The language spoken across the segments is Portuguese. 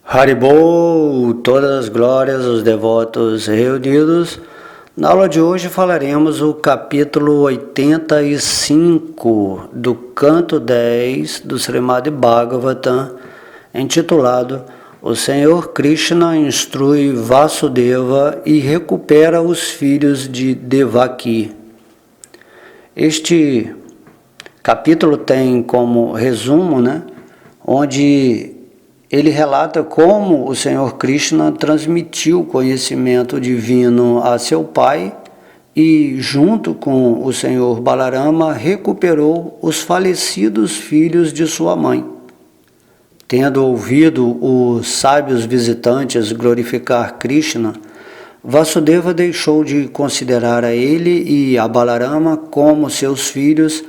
Haribol, todas as glórias aos devotos reunidos. Na aula de hoje falaremos o capítulo 85 do canto 10 do Srimad Bhagavatam, intitulado O Senhor Krishna instrui Vasudeva e recupera os filhos de Devaki. Este capítulo tem como resumo, onde ele relata como o Senhor Krishna transmitiu o conhecimento divino a seu pai e, junto com o Senhor Balarama, recuperou os falecidos filhos de sua mãe. Tendo ouvido os sábios visitantes glorificar Krishna, Vasudeva deixou de considerar a ele e a Balarama como seus filhos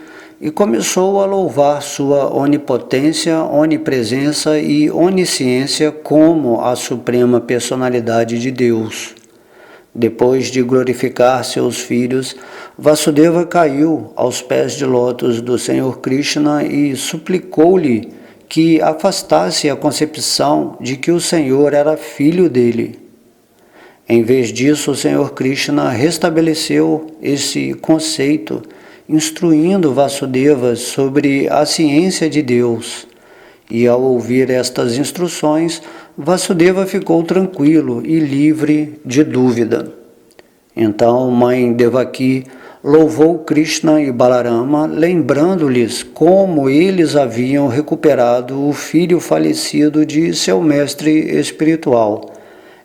e começou a louvar sua onipotência, onipresença e onisciência como a suprema personalidade de Deus. Depois de glorificar seus filhos, Vasudeva caiu aos pés de lótus do Senhor Krishna e suplicou-lhe que afastasse a concepção de que o Senhor era filho dele. Em vez disso, o Senhor Krishna restabeleceu esse conceito, instruindo Vasudeva sobre a ciência de Deus. E ao ouvir estas instruções, Vasudeva ficou tranquilo e livre de dúvida. Então, mãe Devaki louvou Krishna e Balarama, lembrando-lhes como eles haviam recuperado o filho falecido de seu mestre espiritual.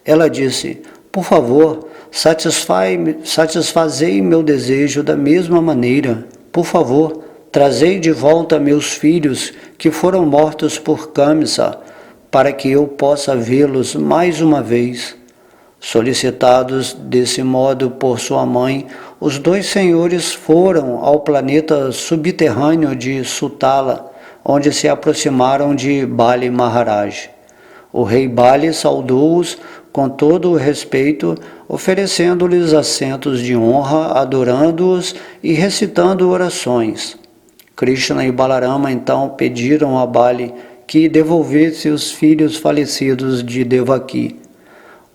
Ela disse: por favor, satisfazei meu desejo da mesma maneira. Por favor, trazei de volta meus filhos que foram mortos por Kamsa, para que eu possa vê-los mais uma vez. Solicitados desse modo por sua mãe, os dois senhores foram ao planeta subterrâneo de Sutala, onde se aproximaram de Bali Maharaj. O rei Bali saudou-os com todo o respeito, oferecendo-lhes assentos de honra, adorando-os e recitando orações. Krishna e Balarama então pediram a Bali que devolvesse os filhos falecidos de Devaki.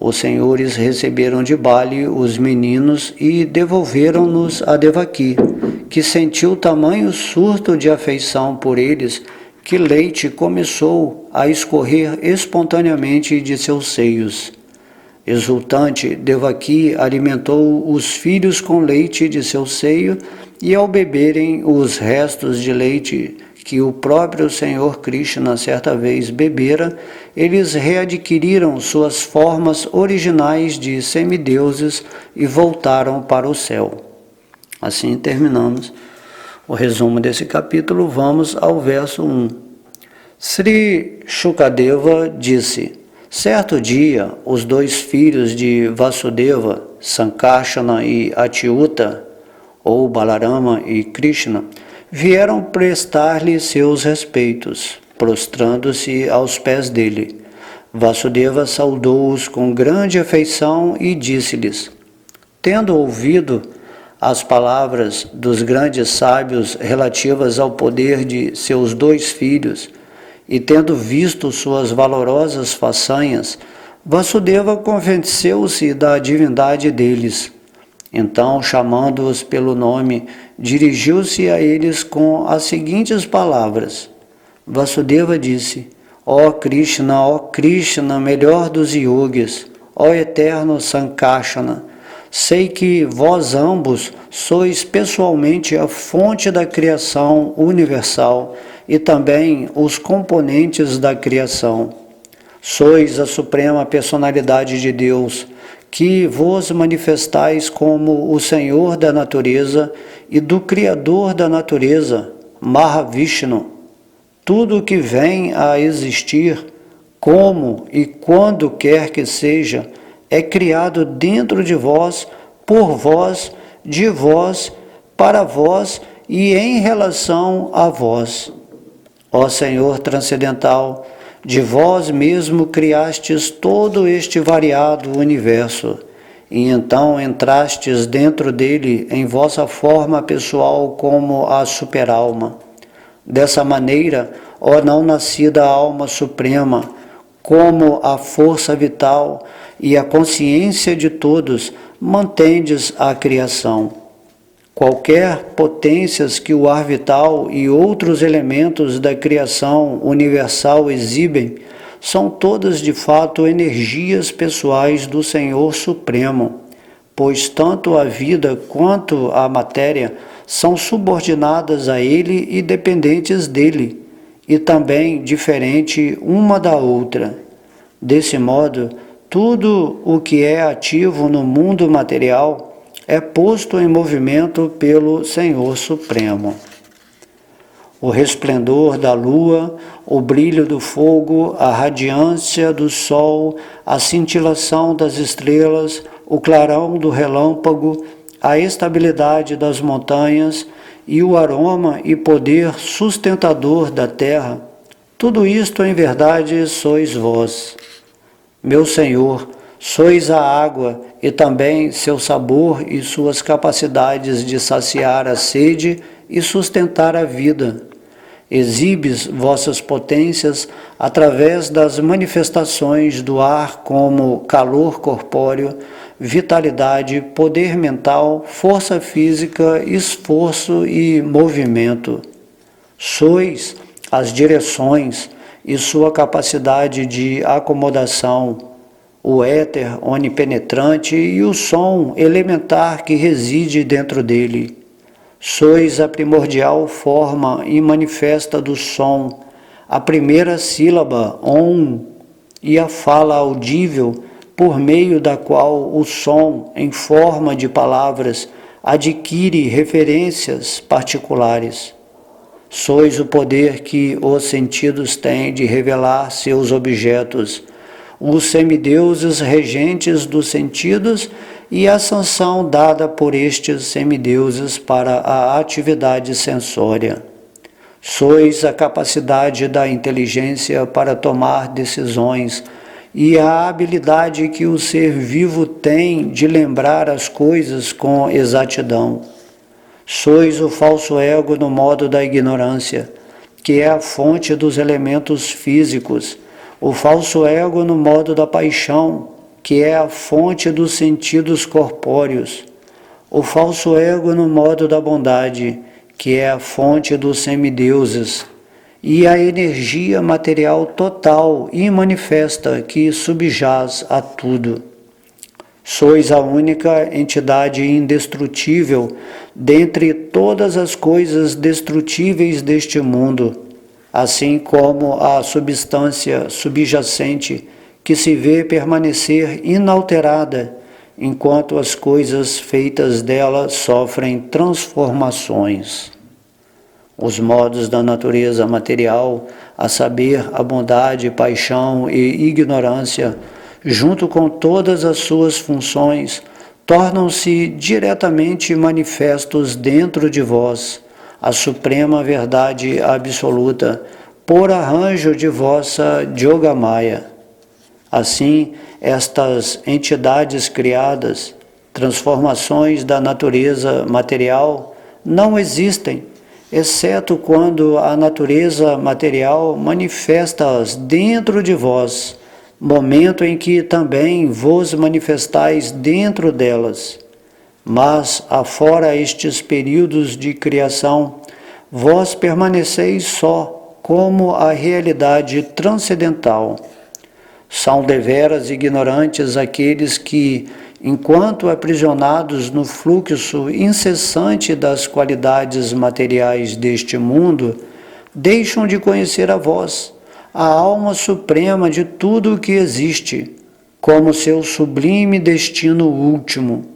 Os senhores receberam de Bali os meninos e devolveram-nos a Devaki, que sentiu tamanho surto de afeição por eles que leite começou a escorrer espontaneamente de seus seios. Exultante, Devaki alimentou os filhos com leite de seu seio e, ao beberem os restos de leite que o próprio Senhor Krishna certa vez bebera, eles readquiriram suas formas originais de semideuses e voltaram para o céu. Assim terminamos o resumo desse capítulo. Vamos ao verso 1. Sri Shukadeva disse: certo dia, os dois filhos de Vasudeva, Sankarsana e Achyuta, ou Balarama e Krishna, vieram prestar-lhe seus respeitos, prostrando-se aos pés dele. Vasudeva saudou-os com grande afeição e disse-lhes: tendo ouvido as palavras dos grandes sábios relativas ao poder de seus dois filhos, e tendo visto suas valorosas façanhas, Vasudeva convenceu-se da divindade deles. Então, chamando-os pelo nome, dirigiu-se a eles com as seguintes palavras. Vasudeva disse: ó Krishna, melhor dos yogis, ó eterno Sankarsana, sei que vós ambos sois pessoalmente a fonte da criação universal e também os componentes da criação. Sois a suprema personalidade de Deus, que vos manifestais como o Senhor da natureza e do Criador da natureza, Mahavishnu. Tudo o que vem a existir, como e quando quer que seja, é criado dentro de vós, por vós, de vós, para vós e em relação a vós. Ó Senhor transcendental, de vós mesmo criastes todo este variado universo, e então entrastes dentro dele em vossa forma pessoal como a superalma. Dessa maneira, ó não nascida alma suprema, como a força vital e a consciência de todos, mantendes a criação. Qualquer potências que o ar vital e outros elementos da criação universal exibem, são todas de fato energias pessoais do Senhor Supremo, pois tanto a vida quanto a matéria são subordinadas a Ele e dependentes dele, e também diferente uma da outra. Desse modo, tudo o que é ativo no mundo material é posto em movimento pelo Senhor Supremo. O resplendor da lua, o brilho do fogo, a radiância do sol, a cintilação das estrelas, o clarão do relâmpago, a estabilidade das montanhas e o aroma e poder sustentador da terra, tudo isto em verdade sois vós. Meu Senhor, sois a água e também seu sabor e suas capacidades de saciar a sede e sustentar a vida. Exibes vossas potências através das manifestações do ar como calor corpóreo, vitalidade, poder mental, força física, esforço e movimento. Sois as direções e sua capacidade de acomodação, o éter onipenetrante e o som elementar que reside dentro dele. Sois a primordial forma e manifesta do som, a primeira sílaba, Om, e a fala audível, por meio da qual o som, em forma de palavras, adquire referências particulares. Sois o poder que os sentidos têm de revelar seus objetos, os semideuses regentes dos sentidos e a sanção dada por estes semideuses para a atividade sensória. Sois a capacidade da inteligência para tomar decisões e a habilidade que o ser vivo tem de lembrar as coisas com exatidão. Sois o falso ego no modo da ignorância, que é a fonte dos elementos físicos, o falso ego no modo da paixão, que é a fonte dos sentidos corpóreos, o falso ego no modo da bondade, que é a fonte dos semideuses, e a energia material total e manifesta que subjaz a tudo. Sois a única entidade indestrutível dentre todas as coisas destrutíveis deste mundo, assim como a substância subjacente que se vê permanecer inalterada, enquanto as coisas feitas dela sofrem transformações. Os modos da natureza material, a saber, a bondade, paixão e ignorância, junto com todas as suas funções, tornam-se diretamente manifestos dentro de vós, a suprema verdade absoluta, por arranjo de vossa Yogamaya. Assim, estas entidades criadas, transformações da natureza material, não existem, exceto quando a natureza material manifesta-as dentro de vós, momento em que também vos manifestais dentro delas. Mas, afora estes períodos de criação, vós permaneceis só como a realidade transcendental. São deveras ignorantes aqueles que, enquanto aprisionados no fluxo incessante das qualidades materiais deste mundo, deixam de conhecer a vós, a alma suprema de tudo o que existe, como seu sublime destino último.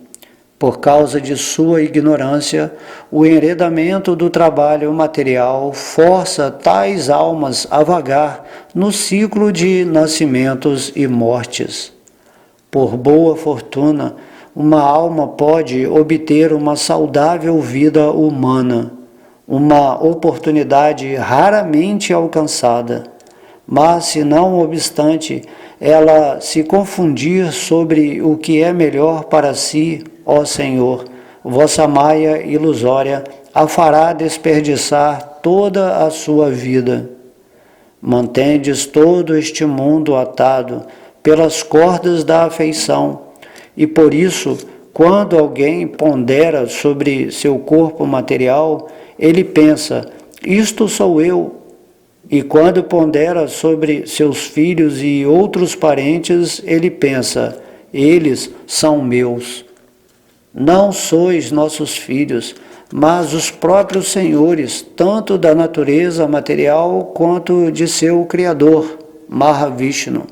Por causa de sua ignorância, o enredamento do trabalho material força tais almas a vagar no ciclo de nascimentos e mortes. Por boa fortuna, uma alma pode obter uma saudável vida humana, uma oportunidade raramente alcançada. Mas, se não obstante, ela se confundir sobre o que é melhor para si, ó Senhor, vossa maia ilusória a fará desperdiçar toda a sua vida. mantendes todo este mundo atado pelas cordas da afeição, e por isso, quando alguém pondera sobre seu corpo material, ele pensa, isto sou eu. E quando pondera sobre seus filhos e outros parentes, ele pensa, eles são meus. Não sois nossos filhos, mas os próprios senhores, tanto da natureza material quanto de seu Criador, Mahavishnu.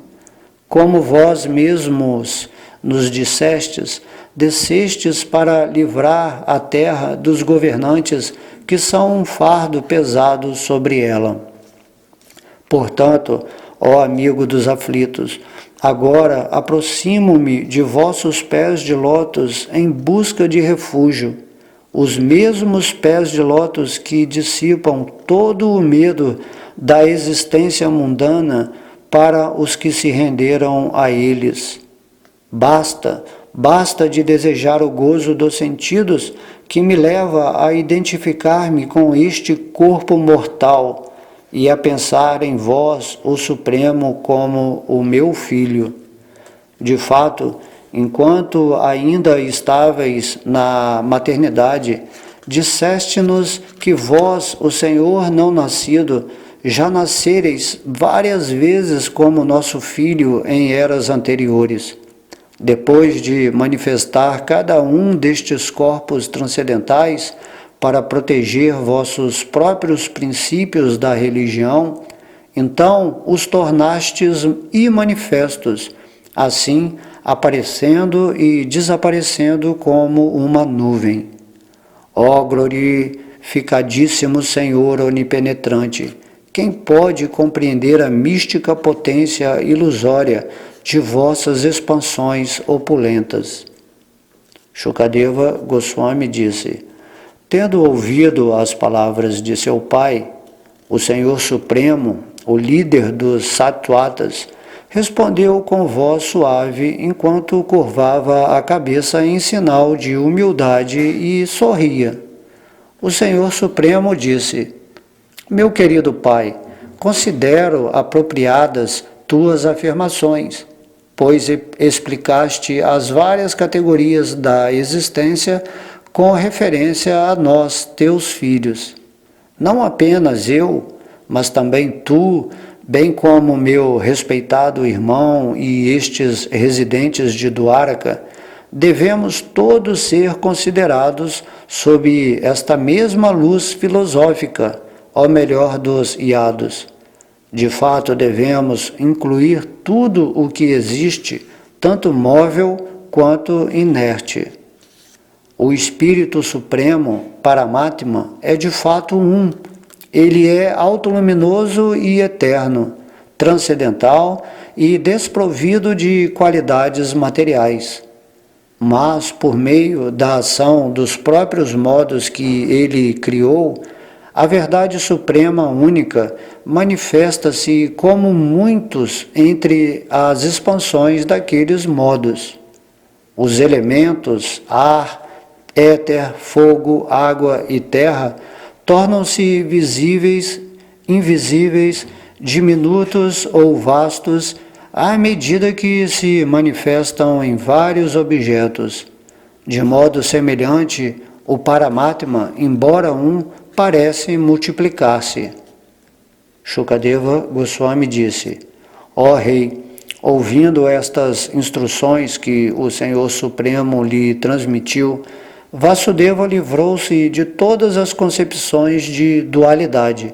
Como vós mesmos nos dissestes, descestes para livrar a terra dos governantes que são um fardo pesado sobre ela. Portanto, ó amigo dos aflitos, agora aproximo-me de vossos pés de lótus em busca de refúgio, os mesmos pés de lótus que dissipam todo o medo da existência mundana para os que se renderam a eles. Basta de desejar o gozo dos sentidos que me leva a identificar-me com este corpo mortal e a pensar em vós, o Supremo, como o meu filho. De fato, enquanto ainda estáveis na maternidade, disseste-nos que vós, o Senhor não nascido, já nascereis várias vezes como nosso filho em eras anteriores. Depois de manifestar cada um destes corpos transcendentais para proteger vossos próprios princípios da religião, então os tornastes imanifestos, assim aparecendo e desaparecendo como uma nuvem. Ó glorificadíssimo Senhor onipenetrante, quem pode compreender a mística potência ilusória de vossas expansões opulentas? Shukadeva Goswami disse, tendo ouvido as palavras de seu pai, o Senhor Supremo, o líder dos Sattvatas, respondeu com voz suave enquanto curvava a cabeça em sinal de humildade e sorria. O Senhor Supremo disse, meu querido pai, considero apropriadas tuas afirmações, pois explicaste as várias categorias da existência com referência a nós, teus filhos. Não apenas eu, mas também tu, bem como meu respeitado irmão e estes residentes de Dwaraka, devemos todos ser considerados sob esta mesma luz filosófica, ao melhor dos iados. De fato, devemos incluir tudo o que existe, tanto móvel quanto inerte. O Espírito Supremo, Paramatma, é de fato um. Ele é autoluminoso e eterno, transcendental e desprovido de qualidades materiais. Mas, por meio da ação dos próprios modos que ele criou, a verdade suprema única manifesta-se como muitos entre as expansões daqueles modos. Os elementos, ar, éter, fogo, água e terra tornam-se visíveis, invisíveis, diminutos ou vastos à medida que se manifestam em vários objetos. De modo semelhante, o Paramatma, embora um, parece multiplicar-se. Shukadeva Goswami disse, ó rei, ouvindo estas instruções que o Senhor Supremo lhe transmitiu, Vasudeva livrou-se de todas as concepções de dualidade.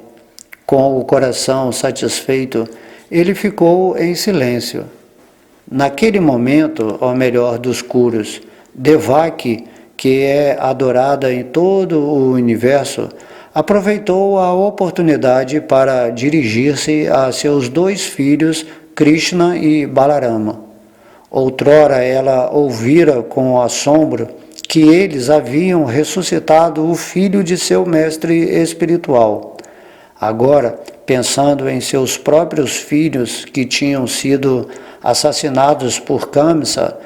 Com o coração satisfeito, ele ficou em silêncio. Naquele momento, ao melhor dos Kurus, Devaki, que é adorada em todo o universo, aproveitou a oportunidade para dirigir-se a seus dois filhos, Krishna e Balarama. Outrora ela ouvira com assombro que eles haviam ressuscitado o filho de seu mestre espiritual. Agora, pensando em seus próprios filhos que tinham sido assassinados por Kamsa,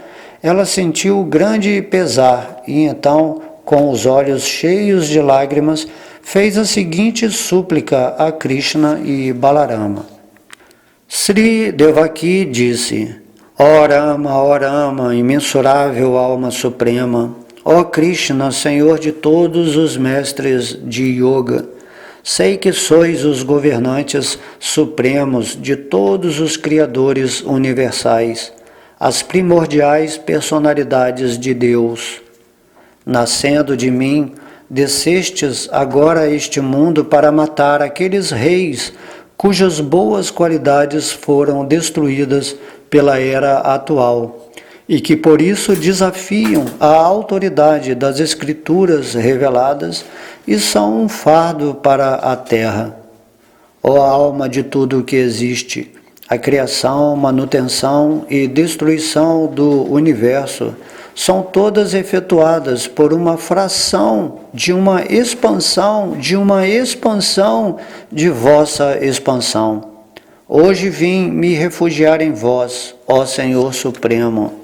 ela sentiu grande pesar e então, com os olhos cheios de lágrimas, fez a seguinte súplica a Krishna e Balarama. Sri Devaki disse: Ó Rama, imensurável alma suprema, ó Krishna, Senhor de todos os mestres de yoga, sei que sois os governantes supremos de todos os criadores universais, as primordiais personalidades de Deus. Nascendo de mim, descestes agora a este mundo para matar aqueles reis cujas boas qualidades foram destruídas pela era atual e que por isso desafiam a autoridade das Escrituras reveladas e são um fardo para a terra. Ó alma de tudo o que existe, a criação, manutenção e destruição do universo são todas efetuadas por uma fração de uma expansão de vossa expansão. Hoje vim me refugiar em vós, ó Senhor Supremo.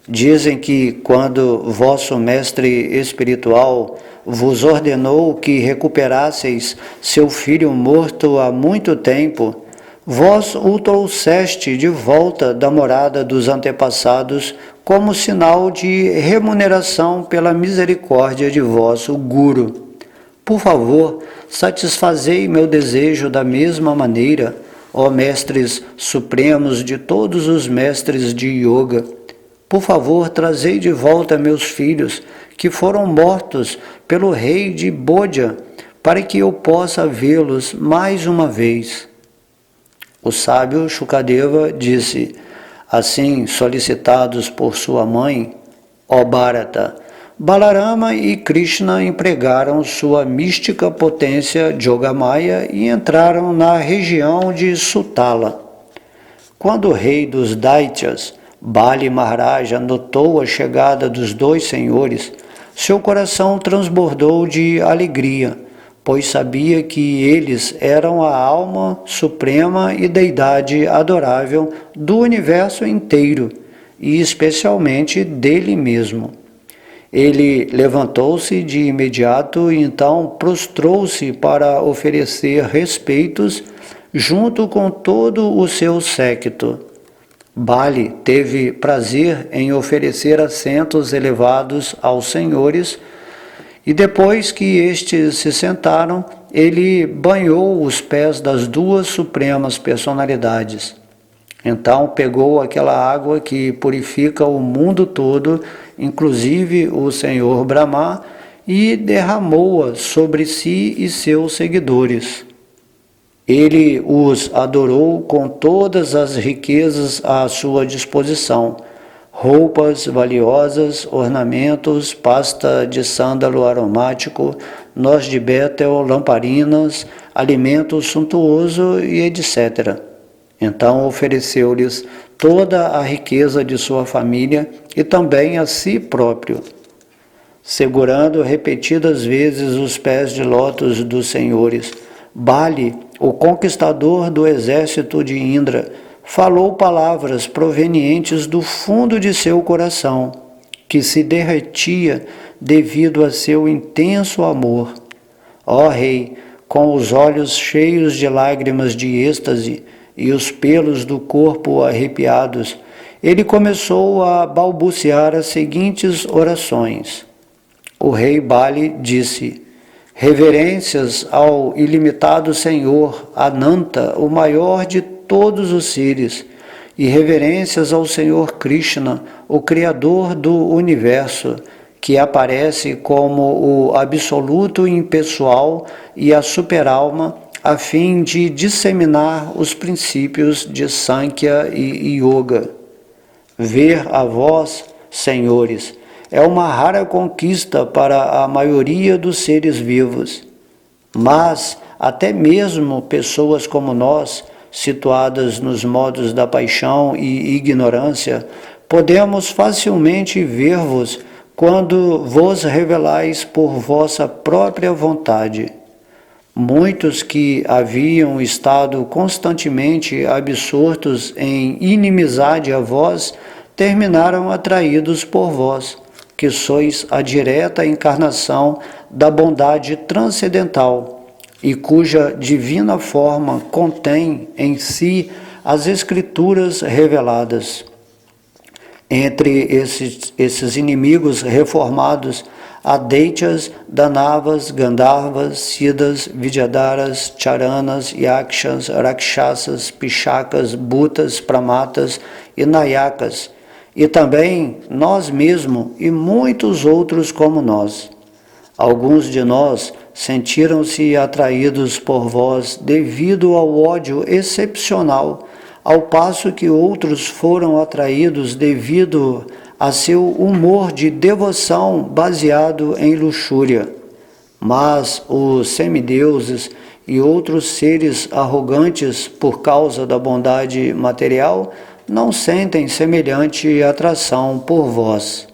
Dizem que quando vosso mestre espiritual vos ordenou que recuperasseis seu filho morto há muito tempo, vós o trouxeste de volta da morada dos antepassados como sinal de remuneração pela misericórdia de vosso Guru. Por favor, satisfazei meu desejo da mesma maneira, ó mestres supremos de todos os mestres de yoga. Por favor, trazei de volta meus filhos, que foram mortos pelo rei de Bodha, para que eu possa vê-los mais uma vez. O sábio Shukadeva disse: assim, solicitados por sua mãe, ó Bharata, Balarama e Krishna empregaram sua mística potência Yogamaya e entraram na região de Sutala. Quando o rei dos Daityas, Bali Maharaja, notou a chegada dos dois senhores, seu coração transbordou de alegria, pois sabia que eles eram a alma suprema e deidade adorável do universo inteiro, e especialmente dele mesmo. Ele levantou-se de imediato e então prostrou-se para oferecer respeitos junto com todo o seu séquito. Bali teve prazer em oferecer assentos elevados aos senhores, e depois que estes se sentaram, ele banhou os pés das duas supremas personalidades. Então pegou aquela água que purifica o mundo todo, inclusive o Senhor Brahma, e derramou-a sobre si e seus seguidores. Ele os adorou com todas as riquezas à sua disposição: roupas valiosas, ornamentos, pasta de sândalo aromático, noz de bétel, lamparinas, alimento suntuoso e etc. Então ofereceu-lhes toda a riqueza de sua família e também a si próprio. Segurando repetidas vezes os pés de lótus dos senhores, Bali, o conquistador do exército de Indra, falou palavras provenientes do fundo de seu coração, que se derretia devido a seu intenso amor. Ó Rei, com os olhos cheios de lágrimas de êxtase e os pelos do corpo arrepiados, ele começou a balbuciar as seguintes orações. O rei Bali disse: reverências ao ilimitado Senhor, Ananta, o maior de todos os seres, e reverências ao Senhor Krishna, o Criador do Universo, que aparece como o absoluto impessoal e a superalma, a fim de disseminar os princípios de Sankhya e Yoga. Ver a vós, senhores, é uma rara conquista para a maioria dos seres vivos. Mas até mesmo pessoas como nós, situadas nos modos da paixão e ignorância, podemos facilmente ver-vos quando vos revelais por vossa própria vontade. Muitos que haviam estado constantemente absortos em inimizade a vós, terminaram atraídos por vós, que sois a direta encarnação da bondade transcendental, e cuja divina forma contém em si as escrituras reveladas. Entre esses inimigos reformados, há Daityas, Danavas, Gandharvas, Siddhas, Vidyadharas, Charanas, Yakshas, Rakshasas, Pichakas, Bhutas, Pramatas e Nayakas, e também nós mesmos e muitos outros como nós. Alguns de nós sentiram-se atraídos por vós devido ao ódio excepcional, ao passo que outros foram atraídos devido a seu humor de devoção baseado em luxúria. Mas os semideuses e outros seres arrogantes por causa da bondade material não sentem semelhante atração por vós.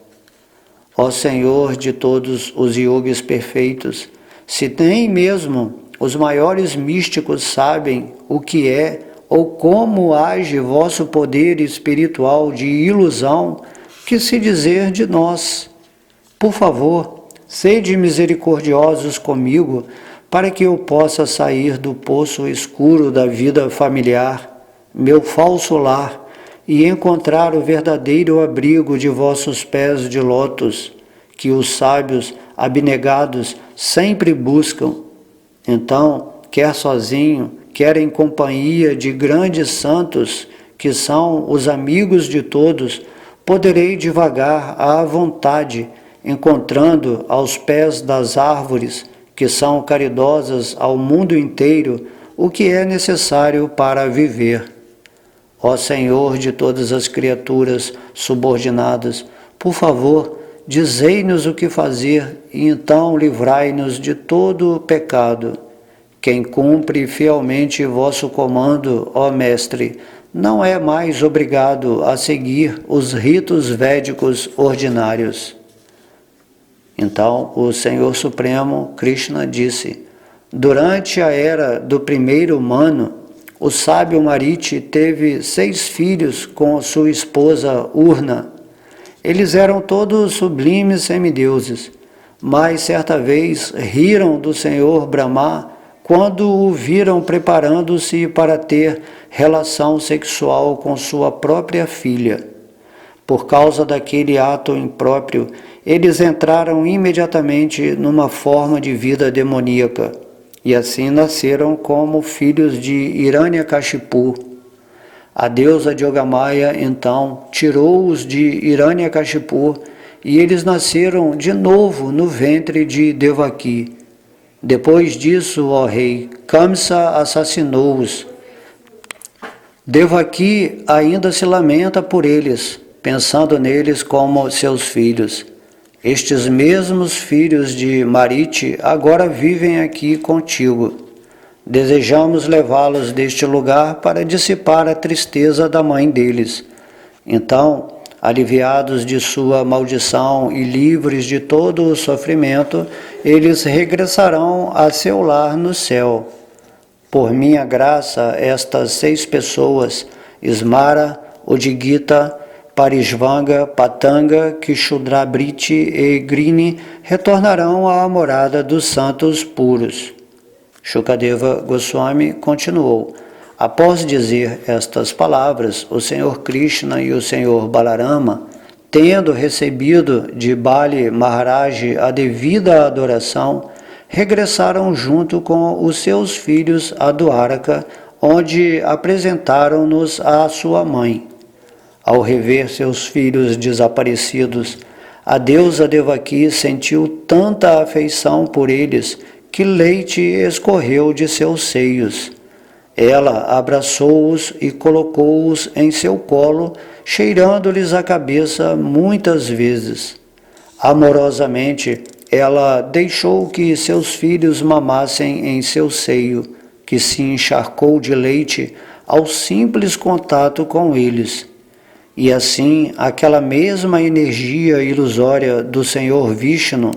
Ó Senhor de todos os yogis perfeitos, se nem mesmo os maiores místicos sabem o que é ou como age vosso poder espiritual de ilusão, que se dizer de nós? Por favor, sede misericordiosos comigo, para que eu possa sair do poço escuro da vida familiar, meu falso lar, e encontrar o verdadeiro abrigo de vossos pés de lótus, que os sábios abnegados sempre buscam. Então, quer sozinho, quer em companhia de grandes santos, que são os amigos de todos, poderei divagar à vontade, encontrando aos pés das árvores, que são caridosas ao mundo inteiro, o que é necessário para viver. Ó Senhor de todas as criaturas subordinadas, por favor, dizei-nos o que fazer e então livrai-nos de todo o pecado. Quem cumpre fielmente vosso comando, ó Mestre, não é mais obrigado a seguir os ritos védicos ordinários. Então o Senhor Supremo, Krishna, disse: durante a era do primeiro humano, o sábio Mariti teve 6 filhos com sua esposa Urna. Eles eram todos sublimes semideuses, mas certa vez riram do Senhor Brahma quando o viram preparando-se para ter relação sexual com sua própria filha. Por causa daquele ato impróprio, eles entraram imediatamente numa forma de vida demoníaca, e assim nasceram como filhos de Hiranyakashipu. A deusa Yogamaya, então, tirou-os de Hiranyakashipu, e eles nasceram de novo no ventre de Devaki. Depois disso, ó rei, Kamsa assassinou-os. Devaki ainda se lamenta por eles, pensando neles como seus filhos. Estes mesmos filhos de Mariti agora vivem aqui contigo. Desejamos levá-los deste lugar para dissipar a tristeza da mãe deles. Então, aliviados de sua maldição e livres de todo o sofrimento, eles regressarão a seu lar no céu. Por minha graça, estas 6 pessoas, Smara, Udigita, Parishvanga, Patanga, Kishudrabriti e Grini, retornarão à morada dos santos puros. Shukadeva Goswami continuou: após dizer estas palavras, o Senhor Krishna e o Senhor Balarama, tendo recebido de Bali Maharaj a devida adoração, regressaram junto com os seus filhos a Dwaraka, onde apresentaram-nos à sua mãe. Ao rever seus filhos desaparecidos, a deusa Devaki sentiu tanta afeição por eles que leite escorreu de seus seios. Ela abraçou-os e colocou-os em seu colo, cheirando-lhes a cabeça muitas vezes. Amorosamente, ela deixou que seus filhos mamassem em seu seio, que se encharcou de leite ao simples contato com eles. E assim, aquela mesma energia ilusória do Senhor Vishnu,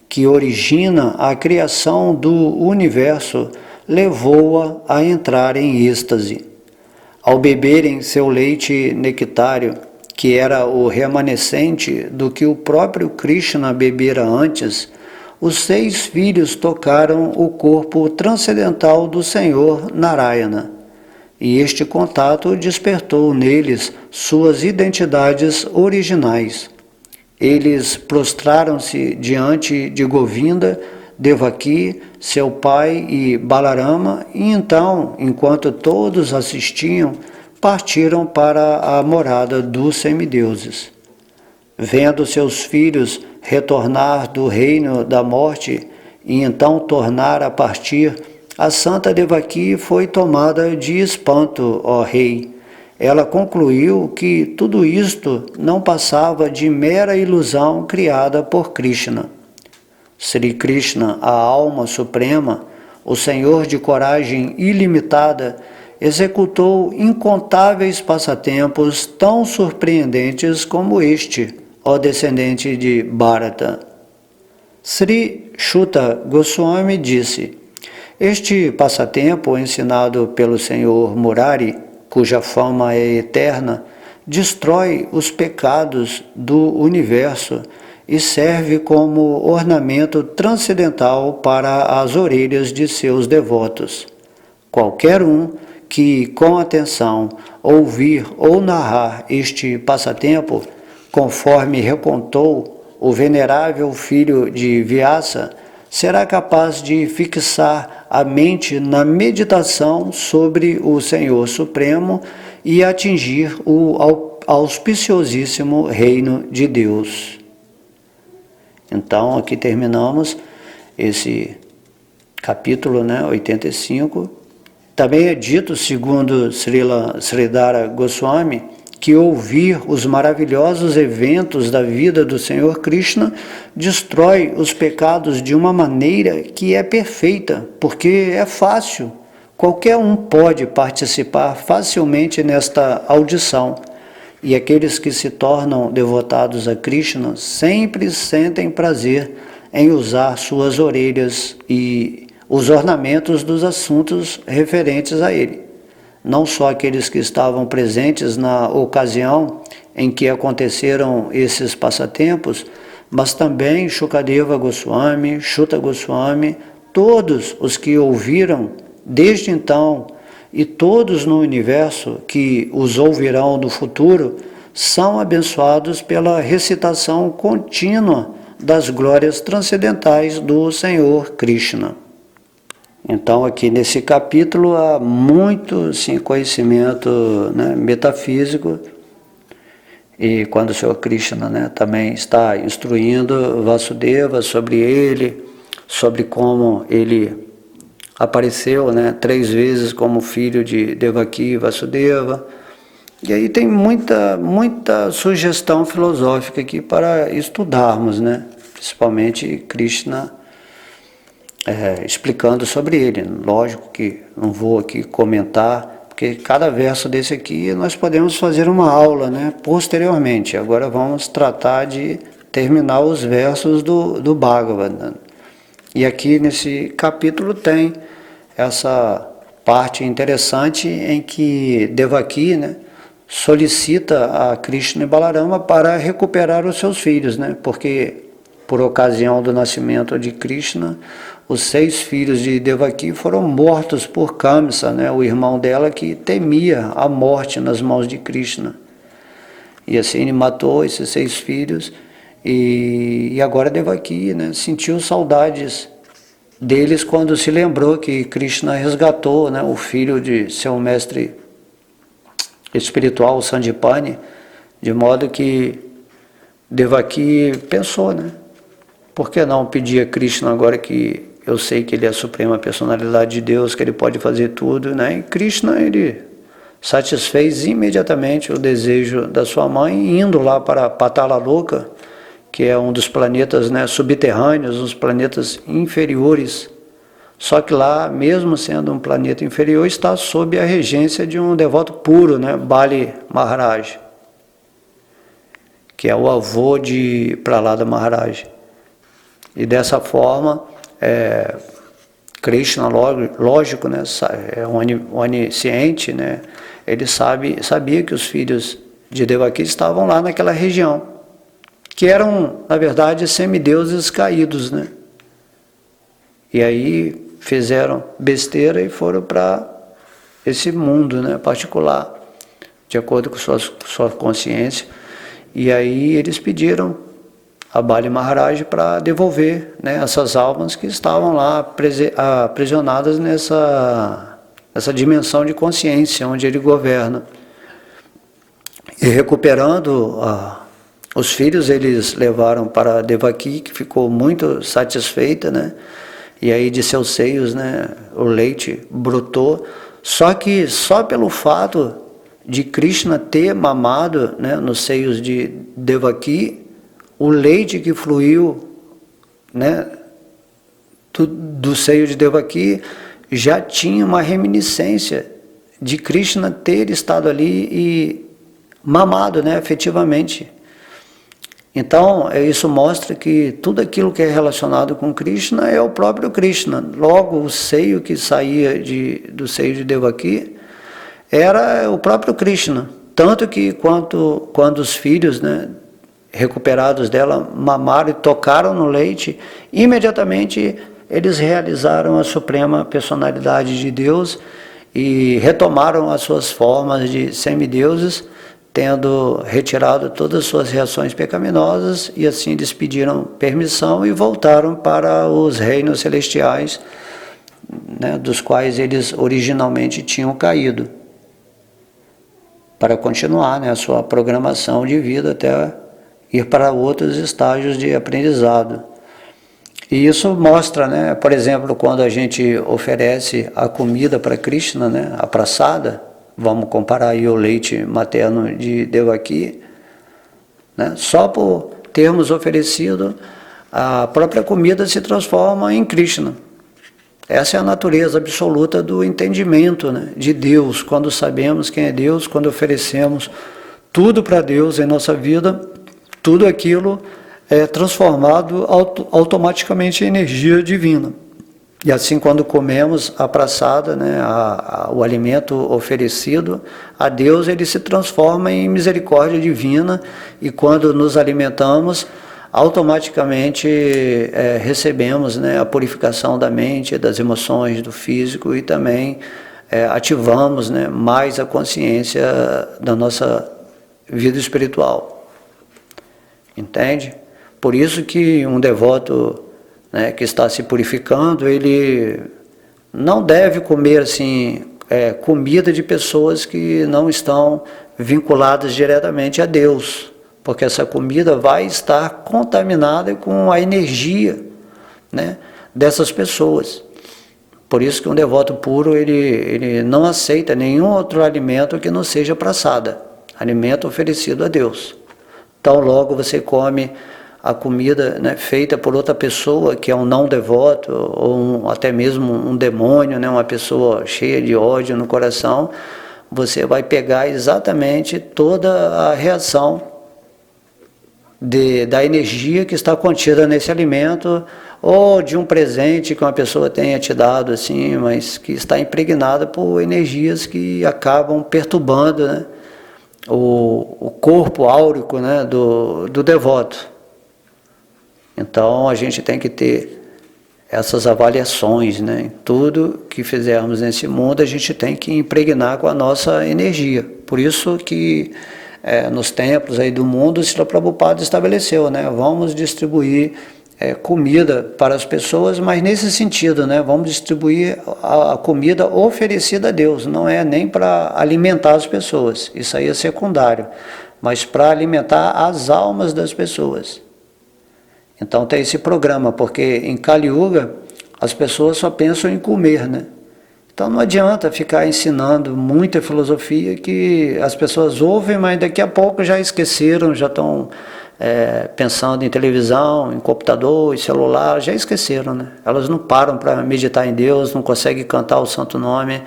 que origina a criação do universo, levou-a a entrar em êxtase. Ao beberem seu leite nectário, que era o remanescente do que o próprio Krishna bebera antes, os 6 filhos tocaram o corpo transcendental do Senhor Narayana. e este contato despertou neles suas identidades originais. Eles prostraram-se diante de Govinda, Devaki, seu pai e Balarama, e então, enquanto todos assistiam, partiram para a morada dos semideuses. Vendo seus filhos retornar do reino da morte e então tornar a partir, a santa Devaki foi tomada de espanto, ó rei. Ela concluiu que tudo isto não passava de mera ilusão criada por Krishna. Sri Krishna, a alma suprema, o Senhor de coragem ilimitada, executou incontáveis passatempos tão surpreendentes como este, ó descendente de Bharata. Sri Shuta Goswami disse: este passatempo ensinado pelo Senhor Murari, cuja fama é eterna, destrói os pecados do universo e serve como ornamento transcendental para as orelhas de seus devotos. Qualquer um que, com atenção, ouvir ou narrar este passatempo, conforme recontou o venerável filho de Vyasa, será capaz de fixar a mente na meditação sobre o Senhor Supremo e atingir o auspiciosíssimo reino de Deus. Então, aqui terminamos esse capítulo 85. Também é dito, segundo Sridhara Goswami, que ouvir os maravilhosos eventos da vida do Senhor Krishna destrói os pecados de uma maneira que é perfeita, porque é fácil. Qualquer um pode participar facilmente nesta audição. E aqueles que se tornam devotados a Krishna sempre sentem prazer em usar suas orelhas e os ornamentos dos assuntos referentes a ele. Não só aqueles que estavam presentes na ocasião em que aconteceram esses passatempos, mas também Shukadeva Goswami, Shuta Goswami, todos os que ouviram desde então e todos no universo que os ouvirão no futuro são abençoados pela recitação contínua das glórias transcendentais do Senhor Krishna. Então, aqui nesse capítulo há muito conhecimento metafísico, e quando o Senhor Krishna também está instruindo Vasudeva sobre ele, sobre como ele apareceu 3 vezes como filho de Devaki e Vasudeva. E aí tem muita sugestão filosófica aqui para estudarmos, principalmente Krishna explicando sobre ele. Lógico que não vou aqui comentar, porque cada verso desse aqui nós podemos fazer uma aula posteriormente. Agora vamos tratar de terminar os versos do Bhagavad. E aqui nesse capítulo tem essa parte interessante em que Devaki solicita a Krishna e Balarama para recuperar os seus filhos, porque por ocasião do nascimento de Krishna, os 6 filhos de Devaki foram mortos por Kamsa, o irmão dela que temia a morte nas mãos de Krishna. E assim ele matou esses 6 filhos e agora Devaki sentiu saudades deles quando se lembrou que Krishna resgatou o filho de seu mestre espiritual, Sandipani, de modo que Devaki pensou, por que não pedir a Krishna agora que eu sei que ele é a suprema personalidade de Deus, que ele pode fazer tudo, E Krishna, ele satisfez imediatamente o desejo da sua mãe, indo lá para Patala Loka, que é um dos planetas subterrâneos, os planetas inferiores. Só que lá, mesmo sendo um planeta inferior, está sob a regência de um devoto puro, Bali Maharaj, que é o avô de Prahlada Maharaj. E dessa forma, Krishna, lógico, é onisciente, ele sabia que os filhos de Devaki estavam lá naquela região, que eram, na verdade, semideuses caídos, E aí fizeram besteira e foram para esse mundo, né, particular, de acordo com sua consciência. E aí eles pediram a Bali Maharaj para devolver, né, essas almas que estavam lá aprisionadas nessa dimensão de consciência onde ele governa. E recuperando os filhos, eles levaram para Devaki, que ficou muito satisfeita, né? E aí de seus seios, né, o leite brotou. Só que só pelo fato de Krishna ter mamado, né, nos seios de Devaki, o leite que fluiu, né, do seio de Devaki já tinha uma reminiscência de Krishna ter estado ali e mamado, né, efetivamente. Então, isso mostra que tudo aquilo que é relacionado com Krishna é o próprio Krishna. Logo, o seio que saía do seio de Devaki era o próprio Krishna. Tanto que quando os filhos, né, recuperados dela mamaram e tocaram no leite, imediatamente eles realizaram a suprema personalidade de Deus e retomaram as suas formas de semideuses, tendo retirado todas as suas reações pecaminosas, e assim eles pediram permissão e voltaram para os reinos celestiais, né, dos quais eles originalmente tinham caído, para continuar, né, a sua programação de vida até ir para outros estágios de aprendizado. E isso mostra, né, por exemplo, quando a gente oferece a comida para Krishna, né, a prasada, vamos comparar aí o leite materno de Devaki, né, só por termos oferecido, a própria comida se transforma em Krishna. Essa é a natureza absoluta do entendimento, né, de Deus. Quando sabemos quem é Deus, quando oferecemos tudo para Deus em nossa vida, tudo aquilo é transformado automaticamente em energia divina. E assim, quando comemos a prasada, né, o alimento oferecido a Deus, ele se transforma em misericórdia divina, e quando nos alimentamos, automaticamente recebemos, né, a purificação da mente, das emoções, do físico, e também ativamos, né, mais a consciência da nossa vida espiritual. Entende? Por isso que um devoto, né, que está se purificando, ele não deve comer assim, comida de pessoas que não estão vinculadas diretamente a Deus, porque essa comida vai estar contaminada com a energia, né, dessas pessoas. Por isso que um devoto puro, ele não aceita nenhum outro alimento que não seja prasada, alimento oferecido a Deus. Então logo você come a comida, né, feita por outra pessoa que é um não devoto, ou até mesmo um demônio, né, uma pessoa cheia de ódio no coração, você vai pegar exatamente toda a reação da energia que está contida nesse alimento, ou de um presente que uma pessoa tenha te dado, assim, mas que está impregnada por energias que acabam perturbando, né, o corpo áurico, né, do devoto. Então a gente tem que ter essas avaliações, né? Em tudo que fizermos nesse mundo, a gente tem que impregnar com a nossa energia. Por isso que nos templos aí do mundo, o Srila Prabhupada estabeleceu, né? Vamos distribuir comida para as pessoas, mas nesse sentido, né? Vamos distribuir a comida oferecida a Deus, não é nem para alimentar as pessoas, isso aí é secundário, mas para alimentar as almas das pessoas. Então tem esse programa, porque em Kali Yuga as pessoas só pensam em comer, né? Então não adianta ficar ensinando muita filosofia que as pessoas ouvem, mas daqui a pouco já esqueceram, já estão pensando em televisão, em computador, em celular, já esqueceram, né? Elas não param para meditar em Deus, não conseguem cantar o santo nome,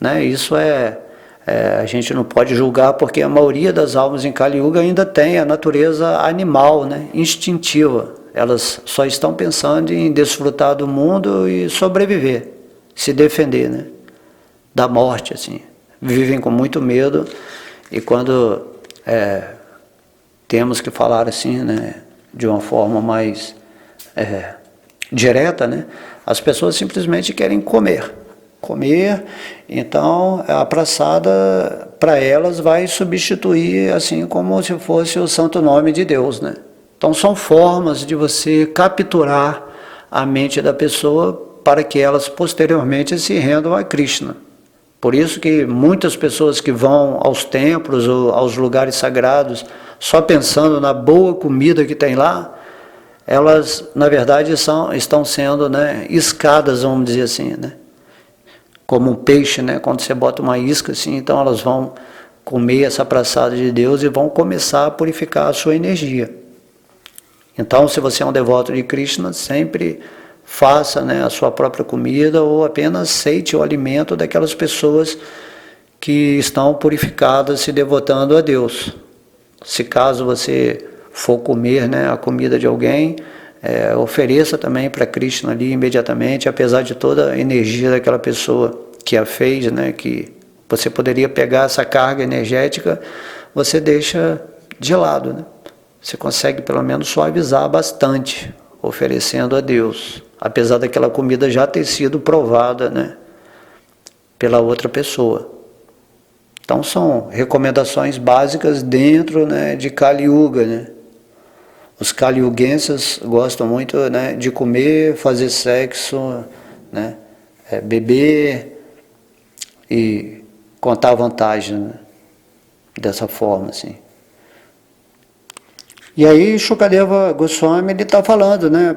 né? Isso a gente não pode julgar, porque a maioria das almas em Kali Yuga ainda tem a natureza animal, né, instintiva. Elas só estão pensando em desfrutar do mundo e sobreviver, se defender, né, da morte, assim. Vivem com muito medo, e quando temos que falar assim, né, de uma forma mais direta, né, as pessoas simplesmente querem comer. comer, então a praçada para elas vai substituir assim como se fosse o santo nome de Deus, né? Então são formas de você capturar a mente da pessoa para que elas posteriormente se rendam a Krishna. Por isso que muitas pessoas que vão aos templos ou aos lugares sagrados só pensando na boa comida que tem lá, elas na verdade estão sendo, né, iscadas, vamos dizer assim, né? Como um peixe, né? Quando você bota uma isca assim, então elas vão comer essa praçada de Deus e vão começar a purificar a sua energia. Então, se você é um devoto de Krishna, sempre faça, né, a sua própria comida ou apenas aceite o alimento daquelas pessoas que estão purificadas, se devotando a Deus. Se caso você for comer, né, a comida de alguém, ofereça também para Krishna ali imediatamente, apesar de toda a energia daquela pessoa que a fez, né, que você poderia pegar essa carga energética, você deixa de lado, né? Você consegue pelo menos suavizar bastante, oferecendo a Deus, apesar daquela comida já ter sido provada, né, pela outra pessoa. Então são recomendações básicas dentro, né, de Kali Yuga, né? Os Kali-yugenses gostam muito, né, de comer, fazer sexo, né, beber e contar vantagem, né, dessa forma, assim. E aí Shukadeva Goswami ele está falando, né,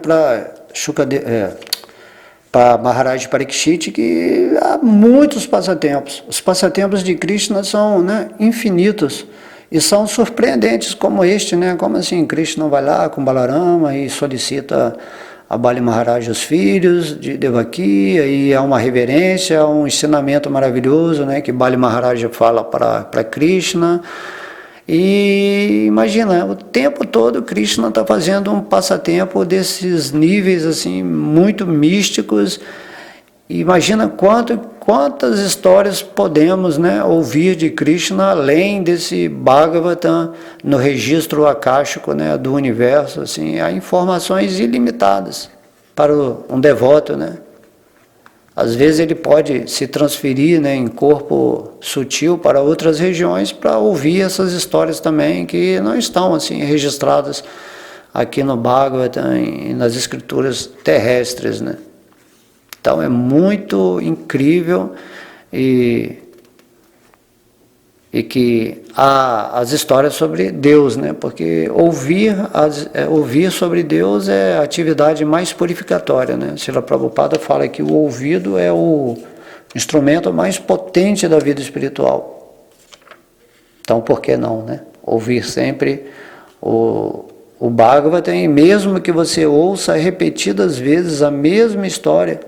para Maharaj Parikshit que há muitos passatempos. Os passatempos de Krishna são, né, infinitos e são surpreendentes como este, né? Como assim Krishna vai lá com Balarama e solicita a Bali Maharaj os filhos de Devaki, e há uma reverência, um ensinamento maravilhoso, né, que Bali Maharaj fala para Krishna. E imagina, o tempo todo Krishna está fazendo um passatempo desses níveis assim muito místicos. Imagina quantas histórias podemos, né, ouvir de Krishna além desse Bhagavatam no registro akáshico, né, do universo. Assim, há informações ilimitadas para um devoto, né? Às vezes ele pode se transferir, né, em corpo sutil para outras regiões para ouvir essas histórias também que não estão assim registradas aqui no Bhagavatam e nas escrituras terrestres, né? Então é muito incrível e que há as histórias sobre Deus, né? Porque ouvir sobre Deus é a atividade mais purificatória, né? Srila Prabhupada fala que o ouvido é o instrumento mais potente da vida espiritual. Então por que não, né? Ouvir sempre o Bhagavatam, e mesmo que você ouça repetidas vezes a mesma história,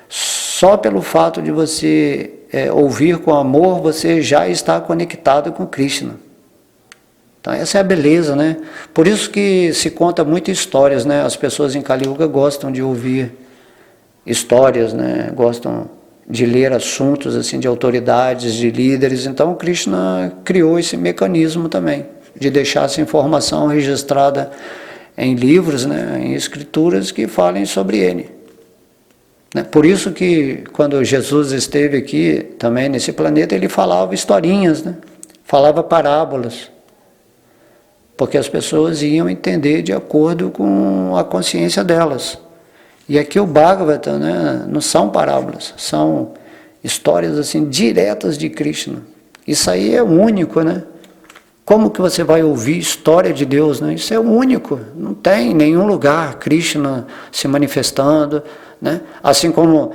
só pelo fato de você ouvir com amor, você já está conectado com Krishna. Então essa é a beleza, né? Por isso que se conta muitas histórias, né? As pessoas em Kali Yuga gostam de ouvir histórias, né? Gostam de ler assuntos assim de autoridades, de líderes. Então Krishna criou esse mecanismo também, de deixar essa informação registrada em livros, né? Em escrituras que falem sobre ele. Por isso que quando Jesus esteve aqui também nesse planeta, ele falava historinhas, né? Falava parábolas, porque as pessoas iam entender de acordo com a consciência delas. E aqui o Bhagavatam, né, não são parábolas, são histórias assim diretas de Krishna. Isso aí é único, né? Como que você vai ouvir história de Deus, né? Isso é único, não tem em nenhum lugar Krishna se manifestando, né? Assim como,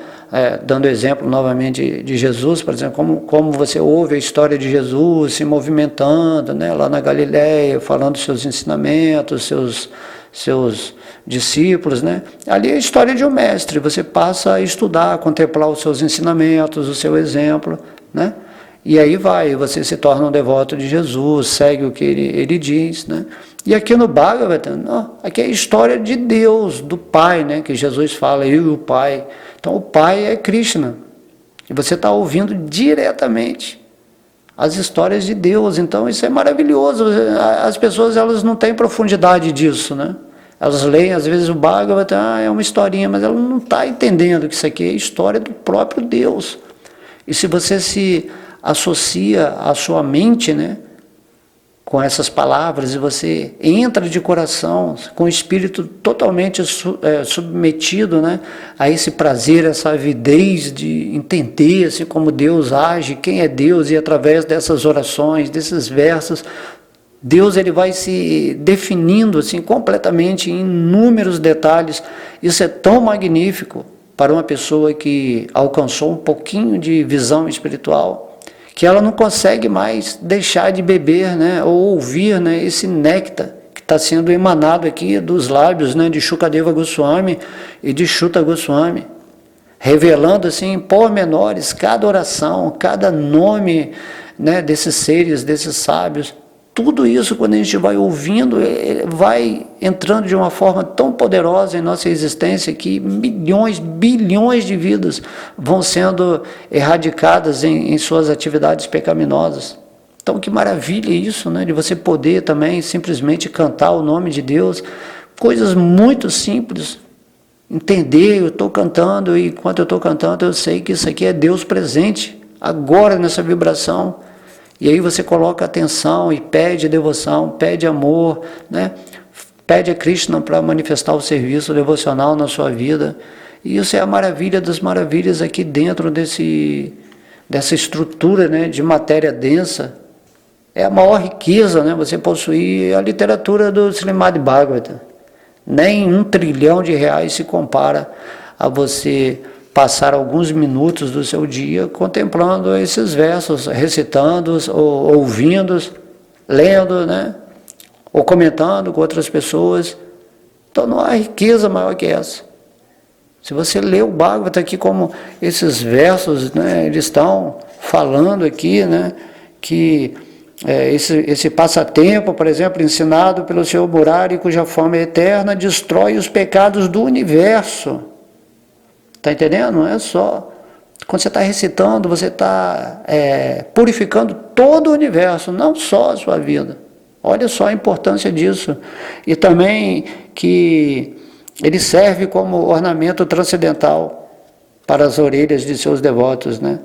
dando exemplo novamente de Jesus, por exemplo, como você ouve a história de Jesus se movimentando, né, lá na Galileia, falando seus ensinamentos, seus discípulos, né? Ali é a história de um mestre, você passa a estudar, a contemplar os seus ensinamentos, o seu exemplo, né? E aí você se torna um devoto de Jesus, segue o que ele diz, né? E aqui no Bhagavatam, aqui é a história de Deus, do Pai, né? Que Jesus fala, eu e o Pai. Então o Pai é Krishna. E você está ouvindo diretamente as histórias de Deus. Então isso é maravilhoso. As pessoas elas não têm profundidade disso, né? Elas leem, às vezes, o Bhagavata, é uma historinha, mas ela não está entendendo que isso aqui é a história do próprio Deus. E se você se associa à sua mente, né, com essas palavras, e você entra de coração, com o espírito totalmente submetido, né, a esse prazer, essa avidez de entender assim, como Deus age, quem é Deus, e através dessas orações, desses versos, Deus ele vai se definindo assim, completamente em inúmeros detalhes. Isso é tão magnífico para uma pessoa que alcançou um pouquinho de visão espiritual, que ela não consegue mais deixar de beber, né, ou ouvir, né, esse néctar que está sendo emanado aqui dos lábios, né, de Shukadeva Goswami e de Shuta Goswami, revelando assim, em pormenores cada oração, cada nome, né, desses seres, desses sábios. Tudo isso, quando a gente vai ouvindo, vai entrando de uma forma tão poderosa em nossa existência que milhões, bilhões de vidas vão sendo erradicadas em suas atividades pecaminosas. Então, que maravilha isso, né? De você poder também simplesmente cantar o nome de Deus, coisas muito simples. Entender, eu estou cantando, e enquanto eu estou cantando, eu sei que isso aqui é Deus presente, agora nessa vibração. E aí você coloca atenção e pede devoção, pede amor, né? Pede a Krishna para manifestar o serviço devocional na sua vida. E isso é a maravilha das maravilhas aqui dentro dessa estrutura, né, de matéria densa. É a maior riqueza, né, você possuir a literatura do Srimad Bhagavata. Nem R$1 trilhão se compara a você passar alguns minutos do seu dia contemplando esses versos, recitando-os, ou ouvindo-os, lendo, né? Ou comentando com outras pessoas. Então não há riqueza maior que essa. Se você lê o Bhagavata aqui como esses versos, né, eles estão falando aqui, né, que esse passatempo, por exemplo, ensinado pelo Senhor Murari, cuja forma é eterna, destrói os pecados do universo. Está entendendo? Não é só... Quando você está recitando, você está purificando todo o universo, não só a sua vida. Olha só a importância disso. E também que ele serve como ornamento transcendental para as orelhas de seus devotos, né?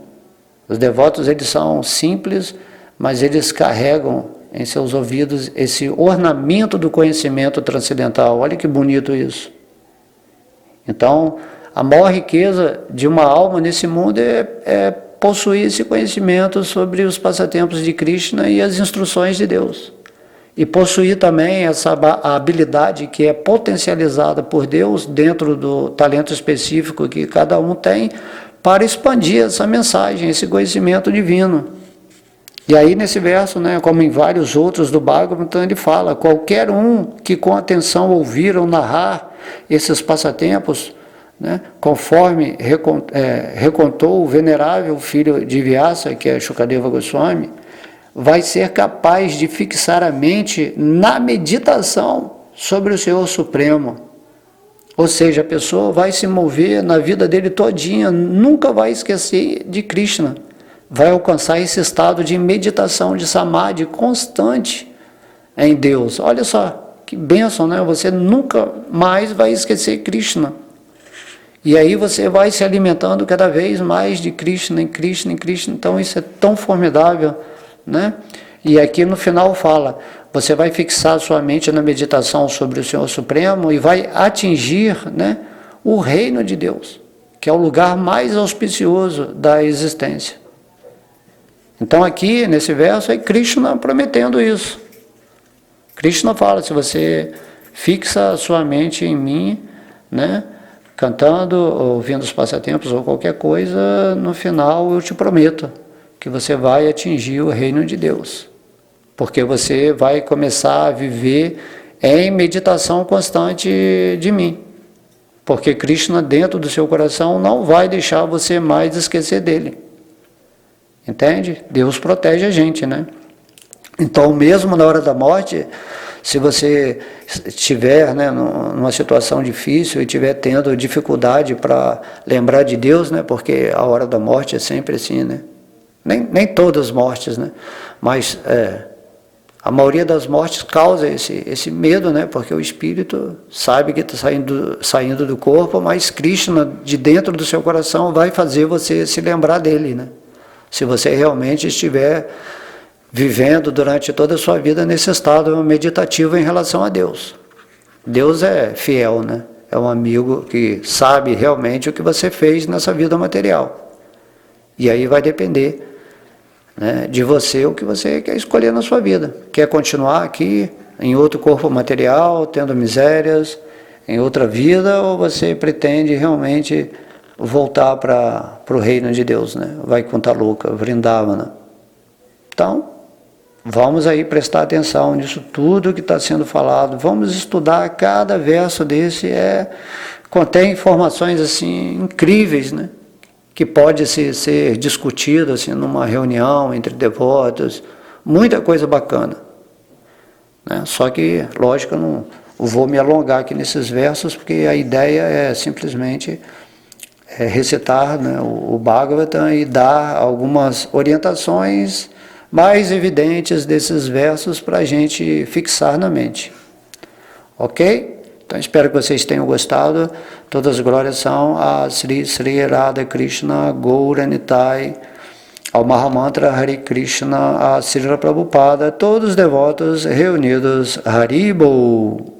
Os devotos, eles são simples, mas eles carregam em seus ouvidos esse ornamento do conhecimento transcendental. Olha que bonito isso. Então, a maior riqueza de uma alma nesse mundo é possuir esse conhecimento sobre os passatempos de Krishna e as instruções de Deus. E possuir também a habilidade que é potencializada por Deus dentro do talento específico que cada um tem para expandir essa mensagem, esse conhecimento divino. E aí nesse verso, né, como em vários outros do Bhagavatam, ele fala: qualquer um que com atenção ouvir ou narrar esses passatempos, né, conforme recontou o venerável filho de Vyasa, que é Shukadeva Goswami, vai ser capaz de fixar a mente na meditação sobre o Senhor Supremo. Ou seja, a pessoa vai se mover na vida dele todinha, nunca vai esquecer de Krishna. Vai alcançar esse estado de meditação, de samadhi constante em Deus. Olha só, que bênção, né? Você nunca mais vai esquecer Krishna. E aí você vai se alimentando cada vez mais de Krishna, em Krishna, em Krishna. Então isso é tão formidável, né? E aqui no final fala: você vai fixar sua mente na meditação sobre o Senhor Supremo e vai atingir, né, o reino de Deus, que é o lugar mais auspicioso da existência. Então aqui, nesse verso, é Krishna prometendo isso. Krishna fala: se você fixa a sua mente em mim, né, cantando, ouvindo os passatempos ou qualquer coisa, no final eu te prometo que você vai atingir o reino de Deus. Porque você vai começar a viver em meditação constante de mim. Porque Krishna dentro do seu coração não vai deixar você mais esquecer dele. Entende? Deus protege a gente, né? Então, mesmo na hora da morte, se você estiver, né, numa situação difícil e estiver tendo dificuldade para lembrar de Deus, né, porque a hora da morte é sempre assim, né? Nem todas as mortes, né? Mas A maioria das mortes causa esse medo, né? Porque o espírito sabe que está saindo do corpo, mas Krishna, de dentro do seu coração, vai fazer você se lembrar dele, né? Se você realmente estiver vivendo durante toda a sua vida nesse estado meditativo em relação a Deus. Deus é fiel, né? É um amigo que sabe realmente o que você fez nessa vida material. E aí vai depender, né, de você o que você quer escolher na sua vida. Quer continuar aqui em outro corpo material, tendo misérias, em outra vida, ou você pretende realmente voltar para o reino de Deus, né? Vai contar louca, Vrindavana. Então, vamos aí prestar atenção nisso tudo que está sendo falado. Vamos estudar cada verso desse. Contém informações assim incríveis, né? Que pode ser discutido assim, numa reunião entre devotos. Muita coisa bacana, né? Só que, lógico, eu não vou me alongar aqui nesses versos, porque a ideia é simplesmente recitar, né, o Bhagavatam e dar algumas orientações mais evidentes desses versos para a gente fixar na mente. Ok? Então espero que vocês tenham gostado. Todas as glórias são a Sri Sri Radha Krishna Gauranitai, ao Mahamantra Hare Krishna, a Srila Prabhupada, todos os devotos reunidos. Haribol.